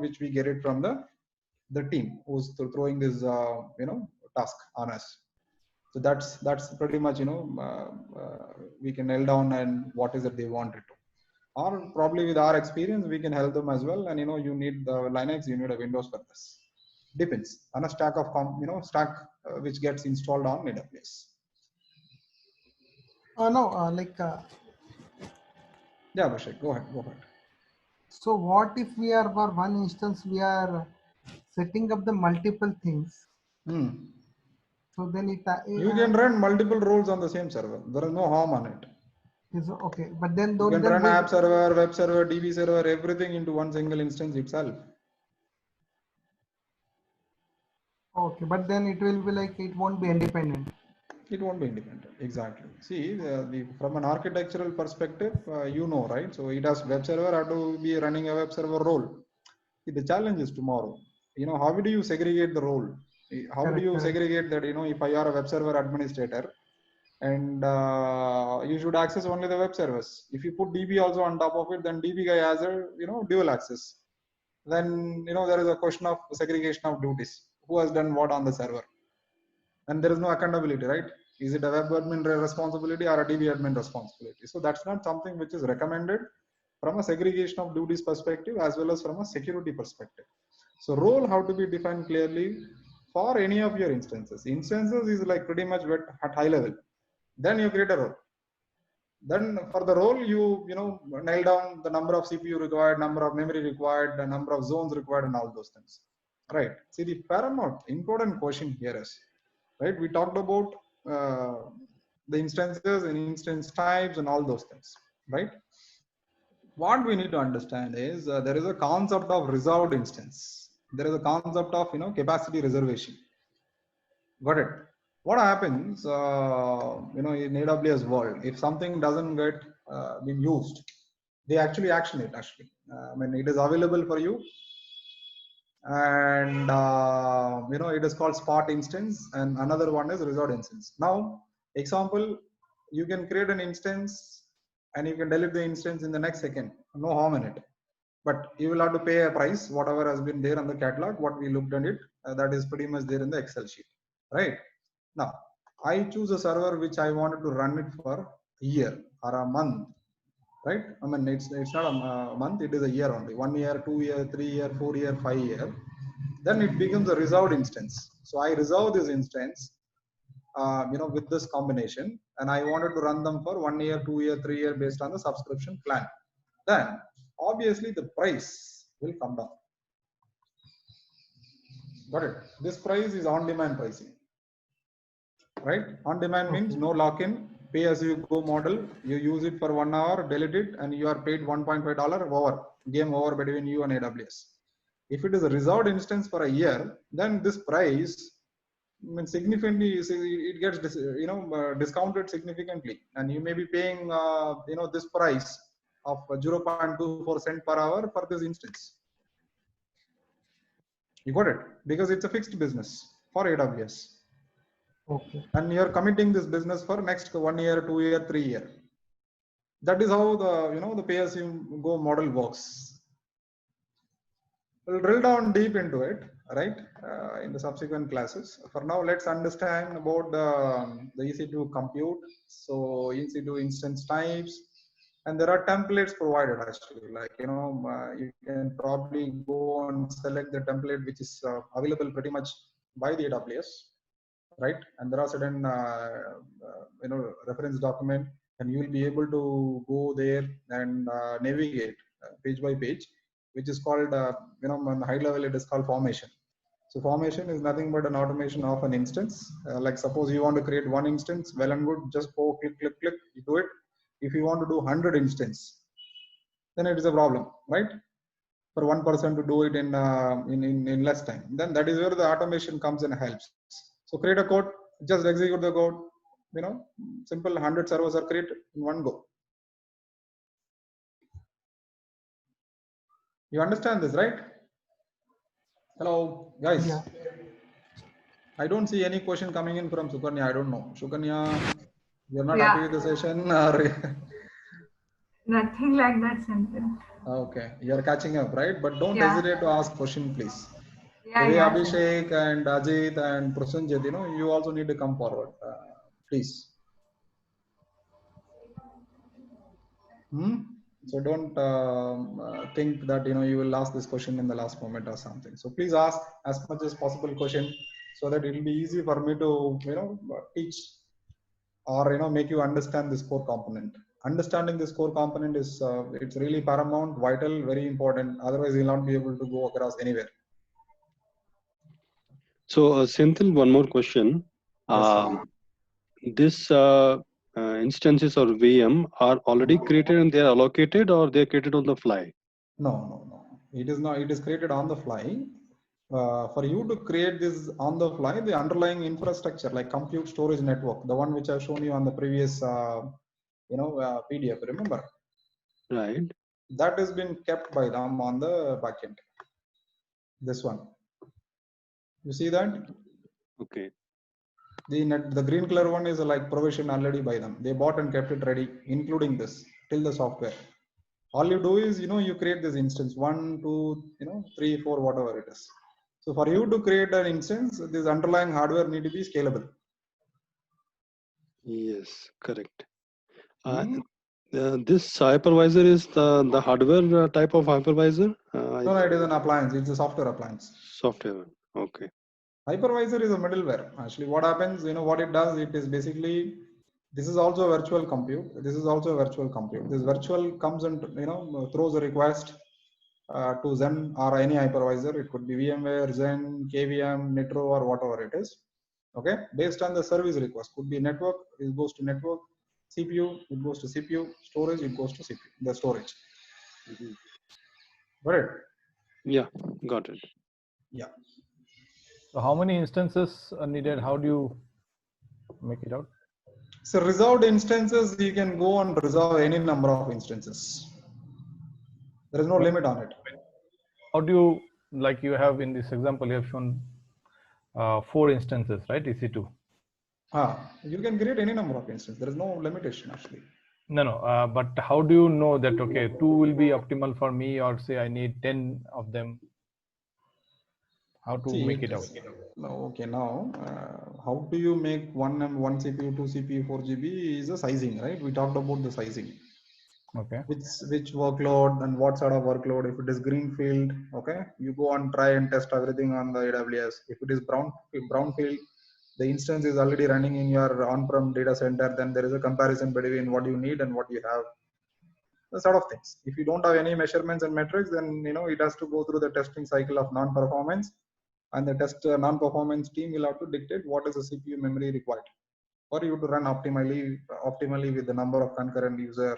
which we get it from the team who's throwing this, task on us. So that's pretty much, we can nail down and what is it they wanted to. Or probably with our experience, we can help them as well. And you need the Linux, you need a Windows for this. Depends on a stack of stack which gets installed on AWS. No, Yeah, Abhishek, go ahead. so what if we are for one instance, we are setting up the multiple things. So then You can run multiple roles on the same server. There is no harm on it. is okay, but then You can run app server, web server, DB server, everything into one single instance itself. Okay, but then it will be like it won't be independent. It won't be independent. Exactly. See, from an architectural perspective, right? So it has web server have to be running a web server role. See, the challenge is tomorrow. How do you segregate the role? How do you segregate that? If I are a web server administrator, and you should access only the web service. If you put DB also on top of it, then DB guy has a dual access. Then there is a question of segregation of duties. Who has done what on the server? And there is no accountability, right? Is it a web admin responsibility or a DB admin responsibility? So that's not something which is recommended from a segregation of duties perspective as well as from a security perspective. So role have to be defined clearly for any of your instances. Instances is like pretty much at high level. Then you create a role. Then for the role, you nail down the number of CPU required, number of memory required, the number of zones required, and all those things. Right. See, the paramount important question here is, right? We talked about the instances and instance types and all those things, right? What we need to understand is there is a concept of reserved instance. There is a concept of capacity reservation. Got it? What happens in AWS world, if something doesn't get been used, they actually action it. It is available for you, and it is called spot instance, and another one is reserved instance. Now example, you can create an instance and you can delete the instance in the next second, no harm in it, but you will have to pay a price. Whatever has been there on the catalog, what we looked at it, that is pretty much there in the Excel sheet, right? Now I choose a server which I wanted to run it for a year or a month, right? It's not a month, it is a year only. 1 year, 2 year, 3 year, 4 year, 5 year. Then it becomes a reserved instance. So I reserve this instance, with this combination, and I wanted to run them for 1 year, 2 year, 3 year based on the subscription plan. Then obviously the price will come down. Got it. This price is on-demand pricing, right? On-demand means no lock-in, pay as you go model. You use it for 1 hour, delete it, and you are paid $1.5 over. Game over between you and AWS. If it is a reserved instance for a year, then this price means significantly, it gets discounted significantly, and you may be paying this price of 0.24 cent per hour for this instance. You got it, because it's a fixed business for AWS. Okay. And you're committing this business for next 1 year, 2 year, 3 year. That is how the pay as you go model works. We'll drill down deep into it, right, in the subsequent classes. For now, let's understand about the EC2 compute. So EC2 instance types, and there are templates provided actually. Like you can probably go and select the template which is available pretty much by the AWS, right? And there are certain reference document, and you will be able to go there and navigate page by page, which is called on high level it is called formation. So formation is nothing but an automation of an instance. Like suppose you want to create one instance, well and good, just go click, you do it. If you want to do 100 instance, then it is a problem, right? For one person to do it in less time, then that is where the automation comes and helps. So create a code, just execute the code. Simple 100 servers are created in one go. You understand this, right? Hello, guys. Yeah. I don't see any question coming in from Sukanya. I don't know. Sukanya, you're not Yeah. happy with the session or? Nothing like that, Senthil. Okay, you're catching up, right? But don't Yeah. hesitate to ask question, please. Yeah, The way yeah. Abhishek and Ajit and Prasenjit, you also need to come forward, please. So don't think that you will ask this question in the last moment or something. So please ask as much as possible question, so that it will be easy for me to teach or make you understand this core component. Understanding this core component is it's really paramount, vital, very important. Otherwise, you'll not be able to go across anywhere. So, Senthil, one more question. Yes, This instances or VM are already created and they are allocated, or they are created on the fly? No. It is not. It is created on the fly. For you to create this on the fly, the underlying infrastructure like compute, storage, network, the one which I've shown you on the previous PDF, remember? Right. That has been kept by them on the backend. This one. You see that? Okay. The green color one is like provision already by them. They bought and kept it ready, including this till the software. All you do is you create this instance 1, 2, 3, 4, whatever it is. So for you to create an instance, this underlying hardware need to be scalable. Yes, correct. This hypervisor is the hardware type of hypervisor? No, it is an appliance. It's a software appliance. Software. Okay. Hypervisor is a middleware. Actually, what happens, what it does, it is basically, this is also a virtual compute. This is also a virtual compute. This virtual comes and, throws a request to Zen or any hypervisor. It could be VMware, Zen, KVM, Nitro, or whatever it is. Okay. Based on the service request, could be network, it goes to network, CPU, it goes to CPU, storage, it goes to CPU, the storage. Right? Yeah, got it. Yeah. So how many instances are needed? How do you make it out? So reserved instances, you can go and reserve any number of instances. There is no limit on it. How do you, like you have in this example, you have shown 4 instances, right? EC2. You can create any number of instances. There is no limitation actually. No. But how do you know that, okay, 2 will be optimal for me, or say I need 10 of them? How to make it out? Okay, now how do you make one CPU, 2 CPU, 4 GB is a sizing, right? We talked about the sizing. Okay. Which workload and what sort of workload. If it is greenfield, okay, you go and try and test everything on the AWS. If it is brownfield, the instance is already running in your on-prem data center, then there is a comparison between what you need and what you have. The sort of things. If you don't have any measurements and metrics, then it has to go through the testing cycle of non-performance. and the test non-performance team will have to dictate what is the CPU memory required for you to run optimally with the number of concurrent user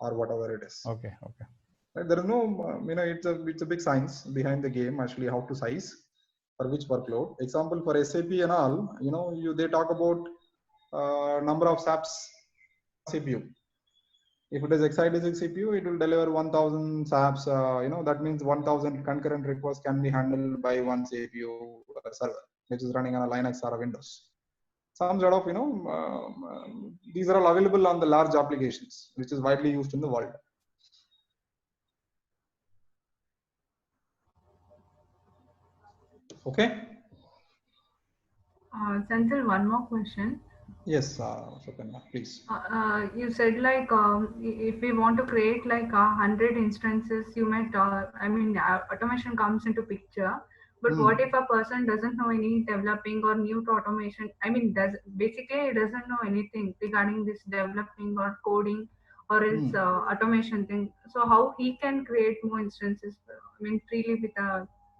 or whatever it is. Okay. Okay. Right? There is no, it's a big science behind the game actually how to size for which workload. Example for SAP and all, they talk about number of SAPs CPU. If it is x86 CPU, it will deliver 1000 SAPs. That means 1000 concurrent requests can be handled by one CPU server, which is running on a Linux or a Windows. Some sort of, these are all available on the large applications, which is widely used in the world. Okay. Senthil, one more question. Yes, Sukanya, please. You said like if we want to create like 100 instances, you might, automation comes into picture. But what if a person doesn't know any developing or new to automation? Basically doesn't know anything regarding this developing or coding or else automation thing. So how he can create more instances? Freely with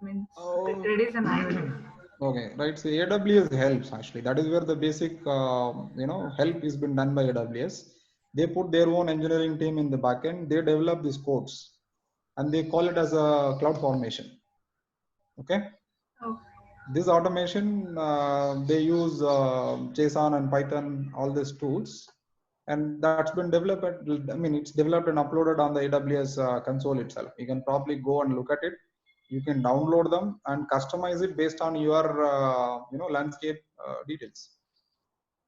Redis and IoT. Okay, right. So AWS helps actually. That is where the basic, help is been done by AWS. They put their own engineering team in the backend. They develop these codes, and they call it as a cloud formation. Okay. Oh. This automation, they use JSON and Python, all these tools, and that's been developed. It's developed and uploaded on the AWS console itself. You can probably go and look at it. You can download them and customize it based on your landscape details.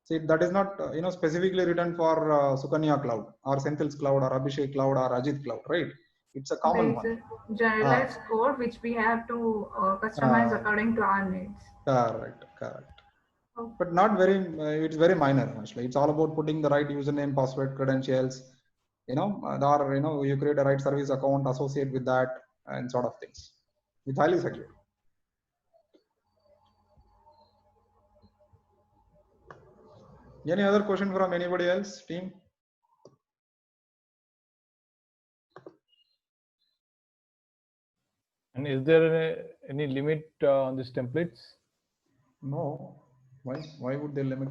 See, that is not specifically written for Sukanya Cloud or Senthil's Cloud or Abhishek Cloud or Ajit Cloud, right? It's a common one. It's a generalized code which we have to customize according to our needs. Correct. Oh. But not very. It's very minor actually. It's all about putting the right username, password, credentials. You create a right service account, associate with that, and sort of things. It's highly secure. Any other question from anybody else, team? And is there any limit on these templates? No. Why? Why would they limit?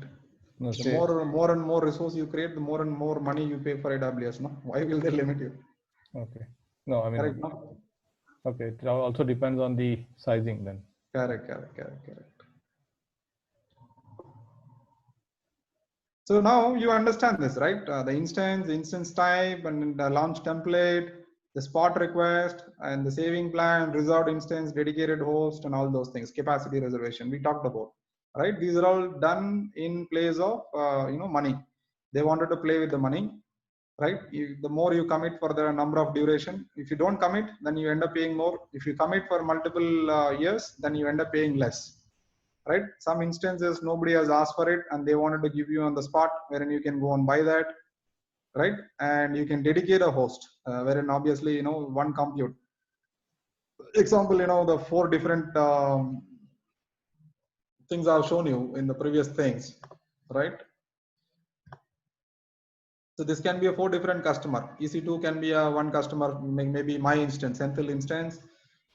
No, the more and more resource you create, the more and more money you pay for AWS. No, why will they limit you? Okay. No, I mean. Correct, no? Okay. It also depends on the sizing then. Correct. So now you understand this, right? The instance type, and the launch template, the spot request, and the saving plan, reserved instance, dedicated host, and all those things, capacity reservation we talked about, right? These are all done in place of, money. They wanted to play with the money, right? The more you commit for the number of duration, if you don't commit, then you end up paying more. If you commit for multiple years, then you end up paying less. Right? Some instances nobody has asked for it and they wanted to give you on the spot, wherein you can go and buy that, right? And you can dedicate a host, wherein obviously one compute. Example, the 4 different things I've shown you in the previous things, right? So this can be a 4 different customer. EC2 can be a one customer, maybe my instance, Senthil instance.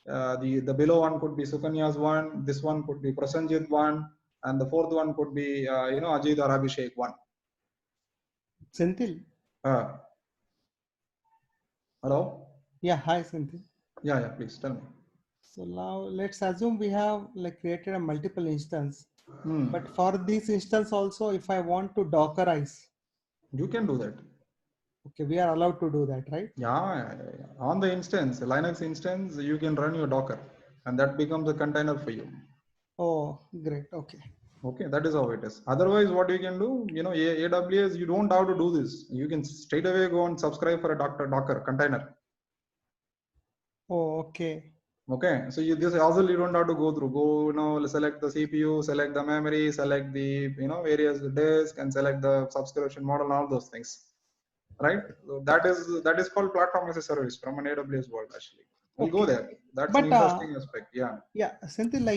The below one could be Sukanya's one, this one could be Prasanjit one, and the 4th one could be Ajit or Abhishek one. Senthil. Hello. Yeah, hi Senthil. Yeah, please tell me. So now let's assume we have created a multiple instance, but for this instance also, if I want to Dockerize, you can do that. Okay, we are allowed to do that, right? Yeah. On the instance, Linux instance, you can run your Docker and that becomes a container for you. Oh, great. Okay, that is how it is. Otherwise, what you can do, AWS, you don't have to do this. You can straight away go and subscribe for a Docker container. Oh, okay. So this also you don't have to go through. Select the CPU, select the memory, select the various disk, and select the subscription model, and all those things. Right? So that is called platform as a service from an AWS world actually. We'll go there. That's an interesting aspect. Yeah. Yeah, something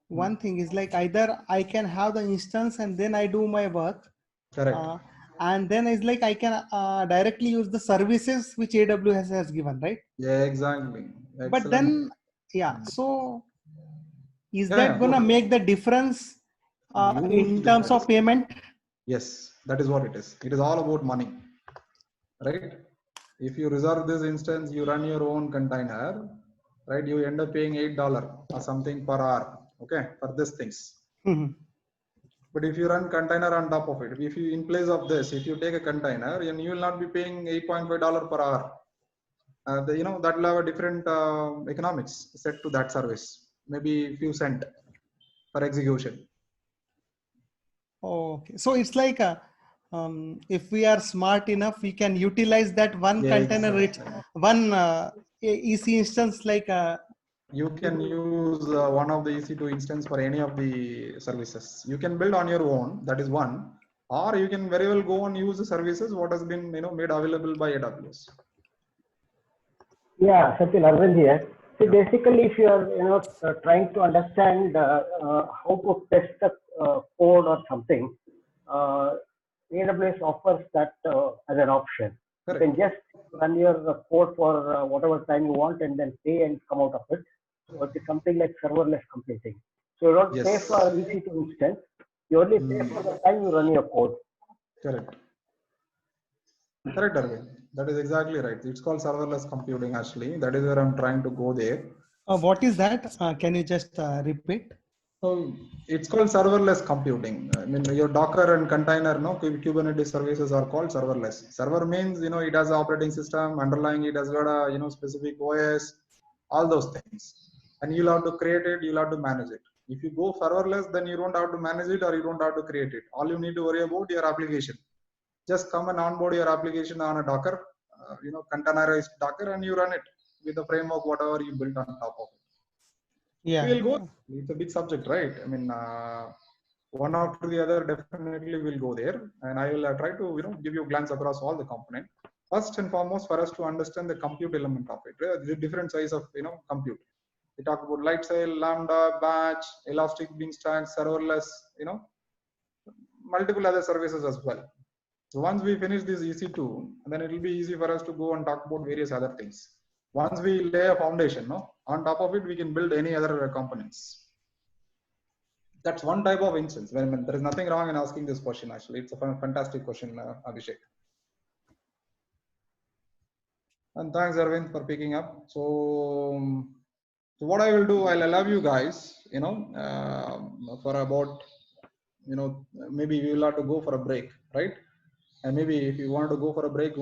one thing is either I can have the instance and then I do my work. Correct. And then it's I can directly use the services which AWS has given, right? Yeah, exactly. Excellent. But then, yeah, so is Yeah, that yeah, gonna totally. make the difference in Huge terms of difference. payment? Yes, that is what it is. It is all about money, right? If you reserve this instance, you run your own container, right? You end up paying $8 or something per hour, okay, for these things. Mhm. But if you run container on top of it, if you in place of this, if you take a container, and you will not be paying $8.5 per hour. That will have a different economics set to that service, maybe few cent per execution. Okay, so it's like if we are smart enough, we can utilize that one Yeah, container, exactly. one EC instance, like You can use one of the EC2 instance for any of the services. You can build on your own, that is one, or you can very well go and use the services what has been made available by AWS. Yeah, Satyan, Arvind here. See, Yeah. basically, if you are trying to understand how to test the code or something, AWS offers that as an option. Correct. You can just run your code for whatever time you want and then pay and come out of it. So it is something like serverless computing. So you don't pay Yes. for EC2 instance. You only pay for the time you run your code. Correct. Correct, Arvind. That is exactly right. It's called serverless computing, actually. That is where I'm trying to go there. what is that? Can you just repeat? So it's called serverless computing. I mean, your Docker and container, Kubernetes services are called serverless. Server means, it has an operating system, underlying it has got a, specific OS, all those things. And you'll have to create it, you'll have to manage it. If you go serverless, then you don't have to manage it or you don't have to create it. All you need to worry about your application. Just come and onboard your application on a Docker, containerized Docker, and you run it with the framework, whatever you built on top of it. Yeah. We'll go. It's a big subject, right? I mean, one after the other, definitely will go there, and I will try to give you a glance across all the components. First and foremost, for us to understand the compute element of it, right? The different size of compute. We talk about Lightsail, Lambda, Batch, Elastic Beanstalk, serverless, multiple other services as well. So once we finish this EC2, then it will be easy for us to go and talk about various other things. Once we lay a foundation, on top of it, we can build any other components. That's one type of instance. There is nothing wrong in asking this question, actually. It's a fantastic question, Abhishek. And thanks, Arvind, for picking up. So what I will do, I'll allow you guys, for about, maybe we will have to go for a break, right? And maybe if you want to go for a break,